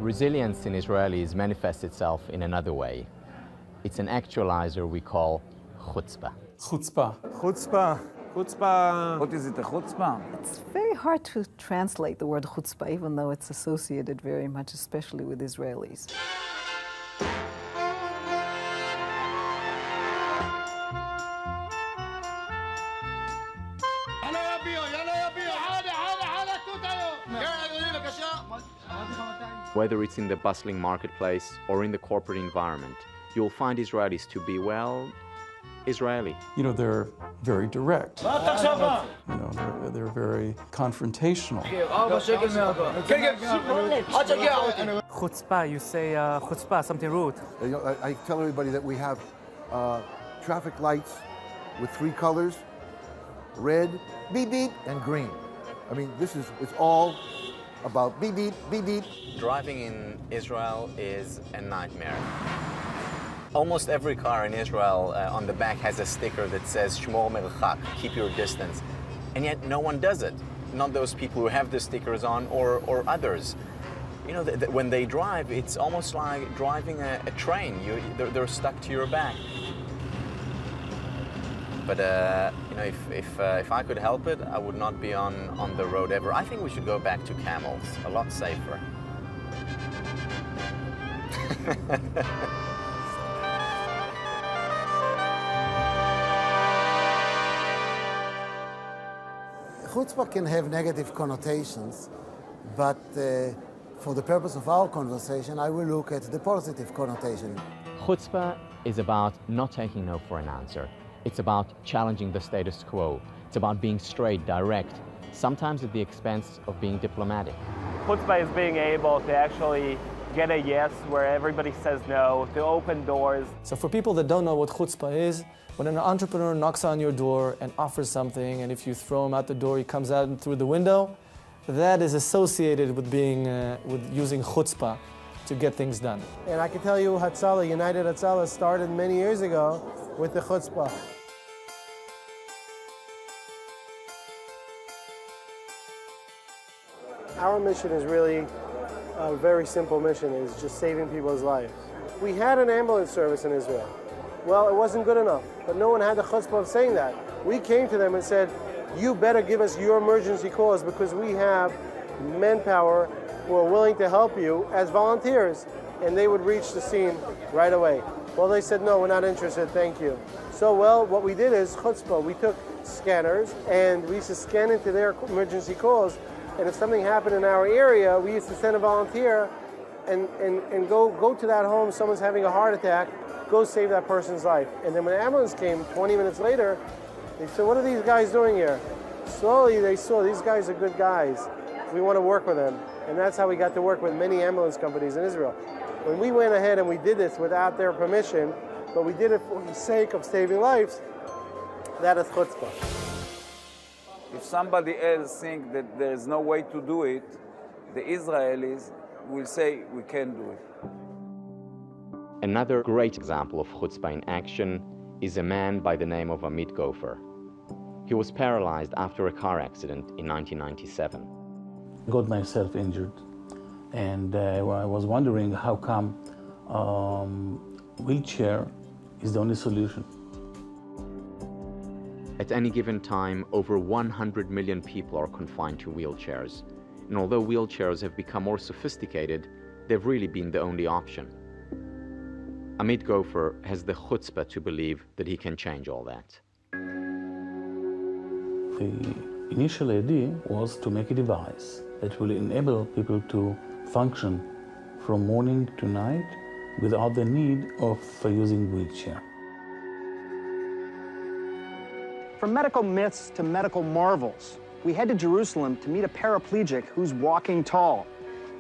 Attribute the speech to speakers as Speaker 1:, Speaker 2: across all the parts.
Speaker 1: Resilience in Israelis manifests itself in another way. It's an actualizer we call Jutzpa.
Speaker 2: Jutzpa.
Speaker 3: Jutzpa. Jutzpa.
Speaker 4: What is it, a chutzpah?
Speaker 5: It's very hard to translate the word chutzpah, even though it's associated very much, especially with Israelis.
Speaker 1: Whether it's in the bustling marketplace or in the corporate environment, you'll find Israelis to be, well, Israeli.
Speaker 2: You know, they're very direct. You know, they're very confrontational.
Speaker 6: Chutzpah, you say chutzpah, something rude.
Speaker 7: I tell everybody that we have traffic lights with 3 colors, red, beep beep, and green. I mean, it's all about beep beep, beep beep.
Speaker 1: Driving in Israel is a nightmare. Almost every car in Israel on the back has a sticker that says Shmor Merchak, keep your distance. And yet no one does it. Not those people who have the stickers on or others. You know, when they drive, it's almost like driving a train. They're stuck to your back. But you know, if I could help it, I would not be on the road ever. I think we should go back to camels. A lot safer.
Speaker 8: Chutzpah can have negative connotations, but for the purpose of our conversation, I will look at the positive connotation.
Speaker 1: Chutzpah is about not taking no for an answer. It's about challenging the status quo. It's about being straight, direct, sometimes at the expense of being diplomatic.
Speaker 9: Chutzpah is being able to actually get a yes where everybody says no, to open doors.
Speaker 6: So for people that don't know what chutzpah is, when an entrepreneur knocks on your door and offers something, and if you throw him out the door, he comes out through the window, that is associated with with using chutzpah to get things done.
Speaker 3: And I can tell you, Hatzalah, United Hatzalah, started many years ago with the chutzpah. Our mission is really a very simple mission, is just saving people's lives. We had an ambulance service in Israel. Well, it wasn't good enough, but no one had the chutzpah of saying that. We came to them and said, you better give us your emergency calls because we have manpower who are willing to help you as volunteers, and they would reach the scene right away. Well, they said, no, we're not interested, thank you. So, well, what we did is chutzpah. We took scanners and we used to scan into their emergency calls, and if something happened in our area, we used to send a volunteer and go to that home, someone's having a heart attack, go save that person's life. And then when the ambulance came 20 minutes later, they said, what are these guys doing here? Slowly they saw these guys are good guys. We want to work with them. And that's how we got to work with many ambulance companies in Israel. When we went ahead and we did this without their permission, but we did it for the sake of saving lives, that is chutzpah.
Speaker 4: If somebody else thinks that there is no way to do it, the Israelis will say we can do it.
Speaker 1: Another great example of chutzpah in action is a man by the name of Amit Gopher. He was paralyzed after a car accident in 1997.
Speaker 10: I got myself injured, and I was wondering how come wheelchair is the only solution.
Speaker 1: At any given time, over 100 million people are confined to wheelchairs. And although wheelchairs have become more sophisticated, they've really been the only option. Amit Gopher has the chutzpah to believe that he can change all that.
Speaker 10: The initial idea was to make a device that will enable people to function from morning to night without the need of using wheelchair.
Speaker 11: From medical myths to medical marvels, we head to Jerusalem to meet a paraplegic who's walking tall.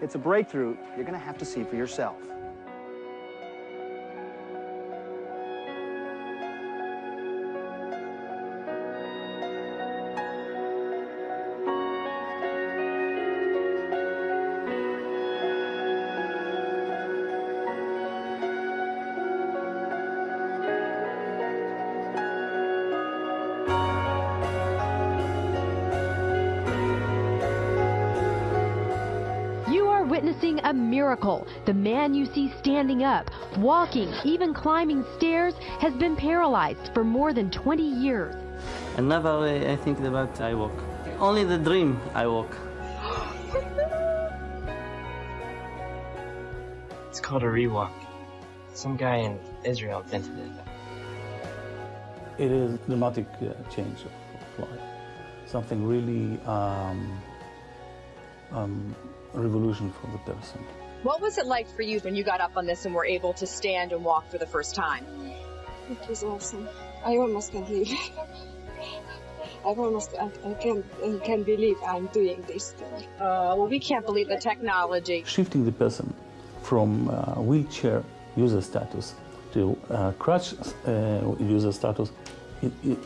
Speaker 11: It's a breakthrough you're going to have to see for yourself.
Speaker 12: Witnessing a miracle. The man you see standing up, walking, even climbing stairs, has been paralyzed for more than 20 years.
Speaker 13: And never I think about I walk. Only the dream I walk.
Speaker 14: It's called a rewalk. Some guy in Israel invented it.
Speaker 10: It is a dramatic change of life. Something really revolution for the person.
Speaker 15: What was it like for you when you got up on this and were able to stand and walk for the first time?
Speaker 16: It was awesome. I almost can't believe it. I can't believe I'm doing this thing.
Speaker 15: Well, we can't believe the technology.
Speaker 10: Shifting the person from wheelchair user status to crutch user status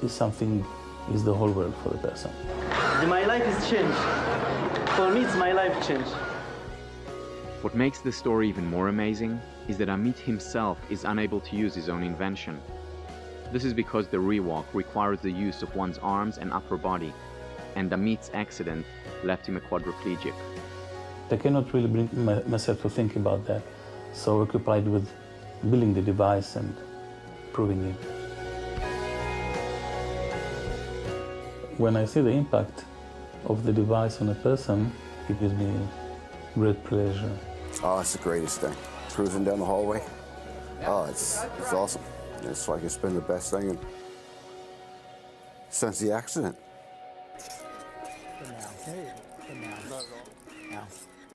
Speaker 10: is something, is the whole world for the person.
Speaker 13: My life is changed. For me, it's my life changed.
Speaker 17: What makes the story even more amazing is that Amit himself is unable to use his own invention. This is because the rewalk requires the use of one's arms and upper body, and Amit's accident left him a quadriplegic.
Speaker 10: I cannot really bring myself to think about that, so occupied with building the device and proving it. When I see the impact of the device on a person, it gives me great pleasure.
Speaker 18: Oh, it's the greatest thing. Cruising down the hallway. Oh, it's awesome. It's like it's been the best thing since the accident.
Speaker 8: Now.